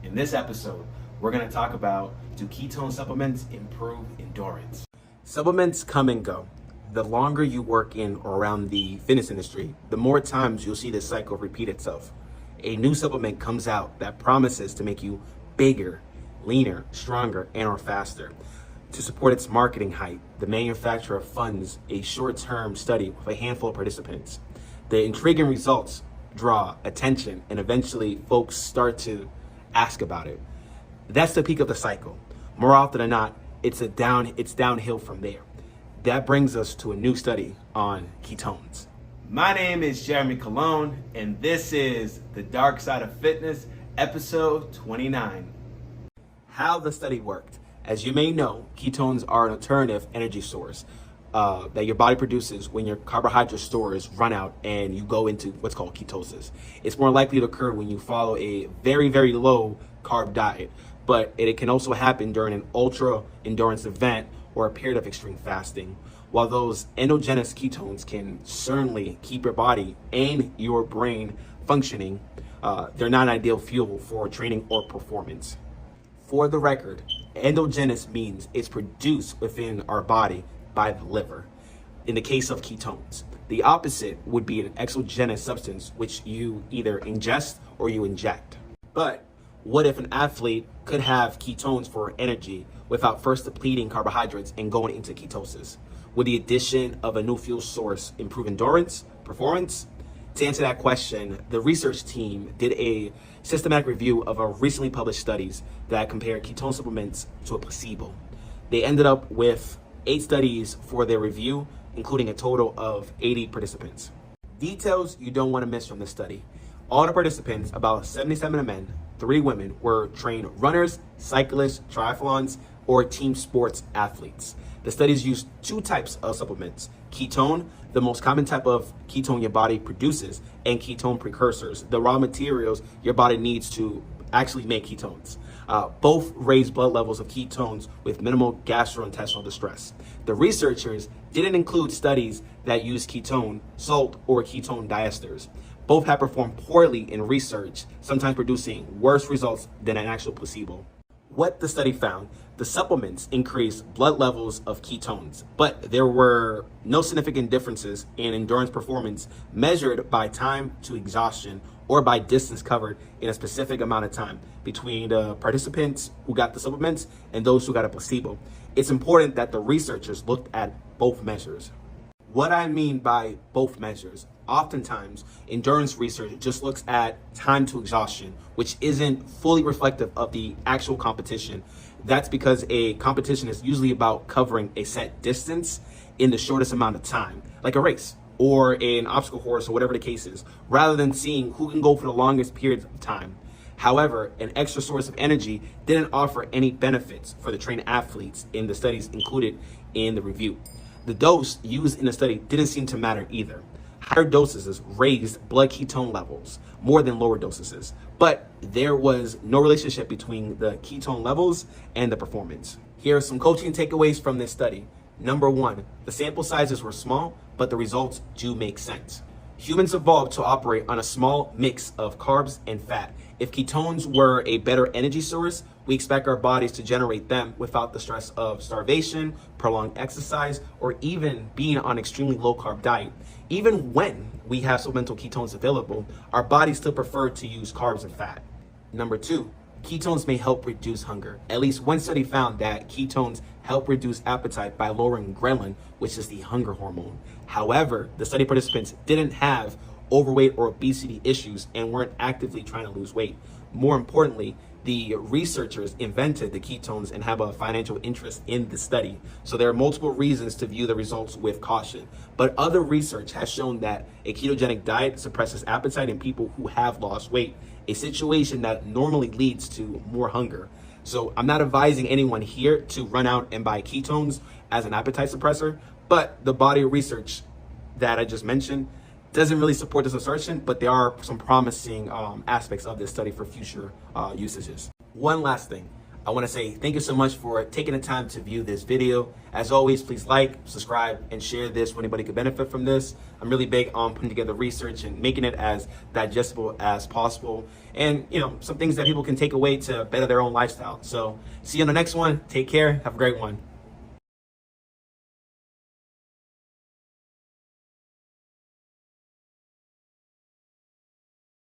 In this episode, we're going to talk about, do ketone supplements improve endurance? Supplements come and go. The longer you work in or around the fitness industry, the more times you'll see this cycle repeat itself. A new supplement comes out that promises to make you bigger, leaner, stronger, and or faster. To support its marketing hype, the manufacturer funds a short-term study with a handful of participants. The intriguing results draw attention, and eventually folks start to ask about it. That's the peak of the cycle. More often than not, it's downhill from there. That brings us to a new study on ketones. My name is Jeremy Colon, and this is the Dark Side of Fitness, episode 29. How the study worked. As you may know, ketones are an alternative energy source that your body produces when your carbohydrate stores run out and you go into what's called ketosis. It's more likely to occur when you follow a very, very low carb diet, but it can also happen during an ultra endurance event or a period of extreme fasting. While those endogenous ketones can certainly keep your body and your brain functioning, they're not an ideal fuel for training or performance. For the record, endogenous means it's produced within our body by the liver. In the case of ketones, the opposite would be an exogenous substance, which you either ingest or you inject. But what if an athlete could have ketones for energy without first depleting carbohydrates and going into ketosis? Would the addition of a new fuel source improve endurance, performance? To answer that question, the research team did a systematic review of a recently published studies that compared ketone supplements to a placebo. They ended up with 8 studies for their review, including a total of 80 participants. Details you don't want to miss from this study. All the participants, about 77 men, 3 women, were trained runners, cyclists, triathlons, or team sports athletes. The studies used 2 types of supplements: ketone, the most common type of ketone your body produces, and ketone precursors, the raw materials your body needs to actually make ketones. Both raise blood levels of ketones with minimal gastrointestinal distress. The researchers didn't include studies that use ketone salt or ketone diesters. Both have performed poorly in research, sometimes producing worse results than an actual placebo. What the study found: the supplements increased blood levels of ketones, but there were no significant differences in endurance performance measured by time to exhaustion or by distance covered in a specific amount of time between the participants who got the supplements and those who got a placebo. It's important that the researchers looked at both measures. What I mean by both measures: oftentimes, endurance research just looks at time to exhaustion, which isn't fully reflective of the actual competition. That's because a competition is usually about covering a set distance in the shortest amount of time, like a race or an obstacle course or whatever the case is, rather than seeing who can go for the longest periods of time. However, an extra source of energy didn't offer any benefits for the trained athletes in the studies included in the review. The dose used in the study didn't seem to matter either. Higher doses raised blood ketone levels more than lower doses, but there was no relationship between the ketone levels and the performance. Here are some coaching takeaways from this study. Number 1, the sample sizes were small, but the results do make sense. Humans evolved to operate on a small mix of carbs and fat. If ketones were a better energy source, we expect our bodies to generate them without the stress of starvation, prolonged exercise, or even being on an extremely low carb diet. Even when we have supplemental ketones available, our bodies still prefer to use carbs and fat. Number 2, ketones may help reduce hunger. At least one study found that ketones help reduce appetite by lowering ghrelin, which is the hunger hormone. However, the study participants didn't have overweight or obesity issues and weren't actively trying to lose weight. More importantly, the researchers invented the ketones and have a financial interest in the study. So there are multiple reasons to view the results with caution. But other research has shown that a ketogenic diet suppresses appetite in people who have lost weight, a situation that normally leads to more hunger. So I'm not advising anyone here to run out and buy ketones as an appetite suppressor, but the body of research that I just mentioned doesn't really support this assertion, but there are some promising aspects of this study for future usages. One last thing. I want to say thank you so much for taking the time to view this video. As always, please like, subscribe, and share this so anybody could benefit from this. I'm really big on putting together research and making it as digestible as possible. And, some things that people can take away to better their own lifestyle. So see you on the next one. Take care. Have a great one.